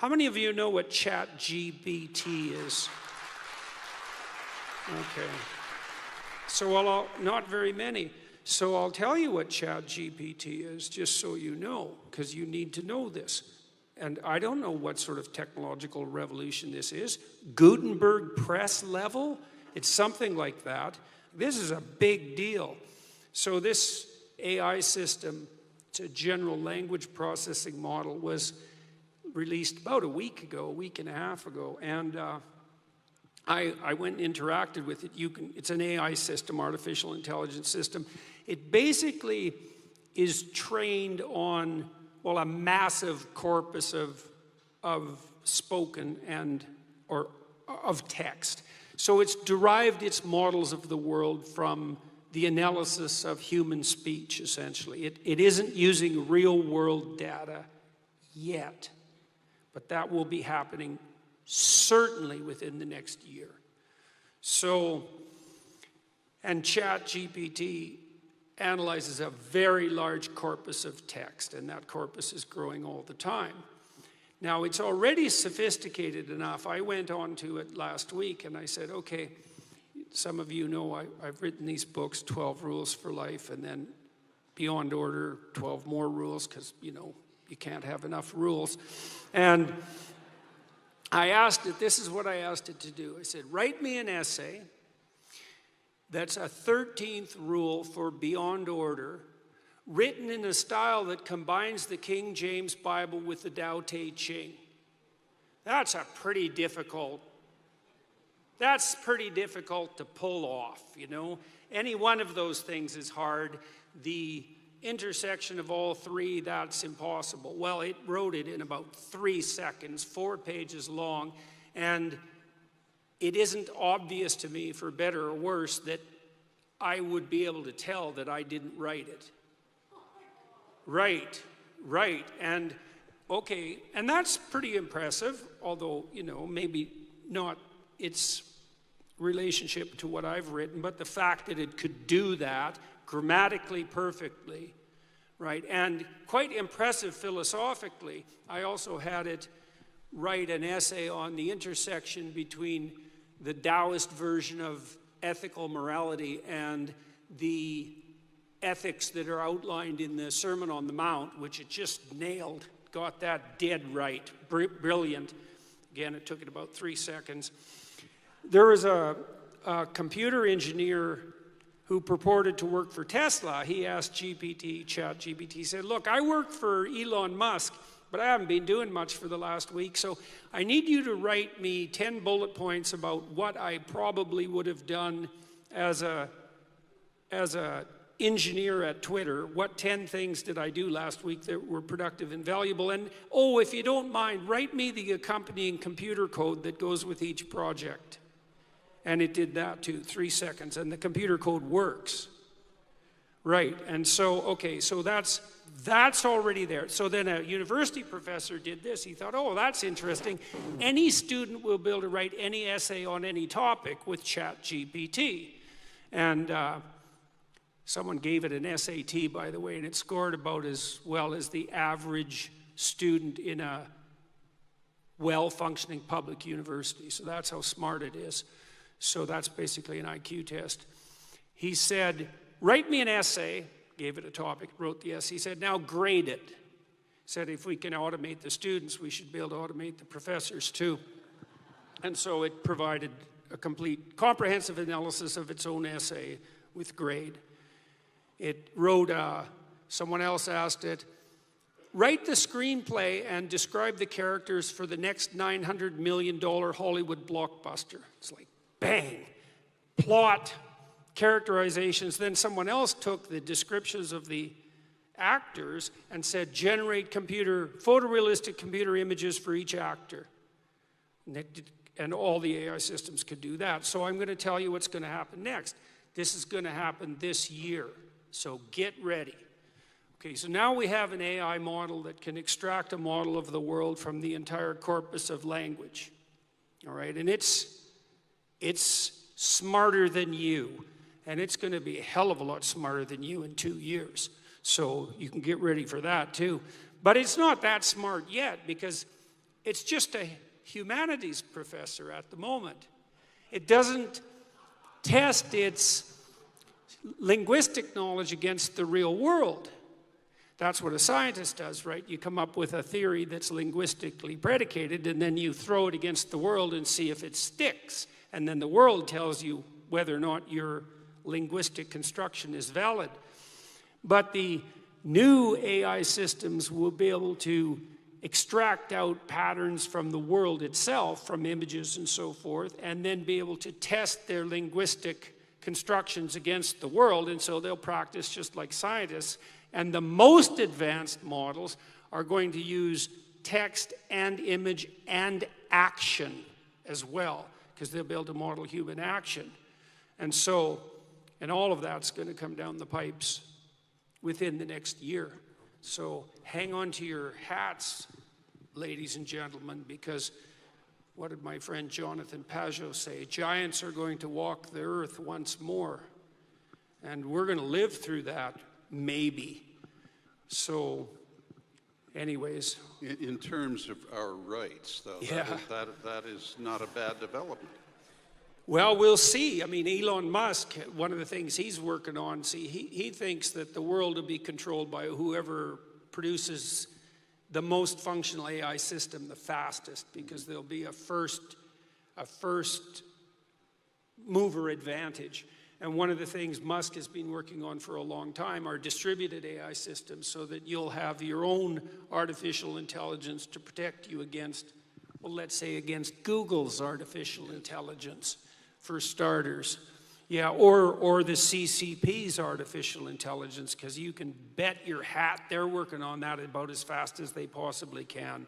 How many of you know what ChatGPT is? Okay. So not very many. So I'll tell you what ChatGPT is, just so you know, because you need to know this. And I don't know what sort of technological revolution this is. Gutenberg press level? It's something like that. This is a big deal. So this AI system, it's a general language processing model, was released about a week and a half ago. And I went and interacted with it. It's an AI system, artificial intelligence system. It basically is trained on, well, a massive corpus of spoken or of text. So it's derived its models of the world from the analysis of human speech, essentially. It isn't using real-world data yet, but that will be happening certainly within the next year. So, and ChatGPT analyzes a very large corpus of text, and that corpus is growing all the time. Now, it's already sophisticated enough. I went on to it last week, and I said, okay, some of you know I've written these books, 12 Rules for Life, and then Beyond Order, 12 more rules, because, you know, you can't have enough rules. And I asked it, this is what I asked it to do. I said, write me an essay that's a 13th rule for Beyond Order, written in a style that combines the King James Bible with the Tao Te Ching. That's pretty difficult to pull off, you know. Any one of those things is hard. The intersection of all three, that's impossible. Well, it wrote it in about 3 seconds, 4 pages long, and it isn't obvious to me, for better or worse, that I would be able to tell that I didn't write it. Right, and okay, and that's pretty impressive, although, you know, maybe not its relationship to what I've written, but the fact that it could do that grammatically perfectly, right, and quite impressive philosophically. I also had it write an essay on the intersection between the Taoist version of ethical morality and the ethics that are outlined in the Sermon on the Mount, which it just nailed, got that dead right, brilliant. Again, it took it about 3 seconds. There was a computer engineer who purported to work for Tesla. He asked ChatGPT, he said, look, I work for Elon Musk, but I haven't been doing much for the last week, so I need you to write me 10 bullet points about what I probably would have done as a engineer at Twitter. What 10 things did I do last week that were productive and valuable? And, oh, if you don't mind, write me the accompanying computer code that goes with each project. And it did that too, 3 seconds, and the computer code works. Right, and so, okay, so that's already there. So then a university professor did this. He thought, oh, that's interesting. Any student will be able to write any essay on any topic with ChatGPT. And someone gave it an SAT, by the way, and it scored about as well as the average student in a well-functioning public university. So that's how smart it is. So that's basically an IQ test. He said, write me an essay, gave it a topic, wrote the essay. He said, now grade it. He said, if we can automate the students, we should be able to automate the professors too. And so it provided a complete, comprehensive analysis of its own essay with grade. It wrote, someone else asked it, write the screenplay and describe the characters for the next $900 million Hollywood blockbuster. It's like, bang, plot, characterizations. Then someone else took the descriptions of the actors and said, generate photorealistic computer images for each actor. And all the AI systems could do that. So I'm going to tell you what's going to happen next. This is going to happen this year. So get ready. Okay, so now we have an AI model that can extract a model of the world from the entire corpus of language. All right, and it's smarter than you, and it's going to be a hell of a lot smarter than you in 2 years. So you can get ready for that too. But it's not that smart yet, because It's just a humanities professor at the moment. It doesn't test its linguistic knowledge against the real world. That's what a scientist does, right? You come up with a theory that's linguistically predicated, and then you throw it against the world and see if it sticks. And then the world tells you whether or not your linguistic construction is valid. But the new AI systems will be able to extract out patterns from the world itself, from images and so forth, and then be able to test their linguistic constructions against the world, and so they'll practice just like scientists. And the most advanced models are going to use text and image and action as well, because they'll be able to model human action. And so, and all of that's going to come down the pipes within the next year. So hang on to your hats, ladies and gentlemen, because what did my friend Jonathan Pajot say? Giants are going to walk the earth once more. And we're going to live through that, maybe. So, anyways. In terms of our rights, though, yeah. that is not a bad development. Well, we'll see. I mean, Elon Musk, one of the things he's working on, see, he thinks that the world will be controlled by whoever produces the most functional AI system the fastest, because there'll be a first mover advantage. And one of the things Musk has been working on for a long time are distributed AI systems, so that you'll have your own artificial intelligence to protect you against, well, let's say against Google's artificial intelligence, for starters. Yeah, or the CCP's artificial intelligence, because you can bet your hat they're working on that about as fast as they possibly can.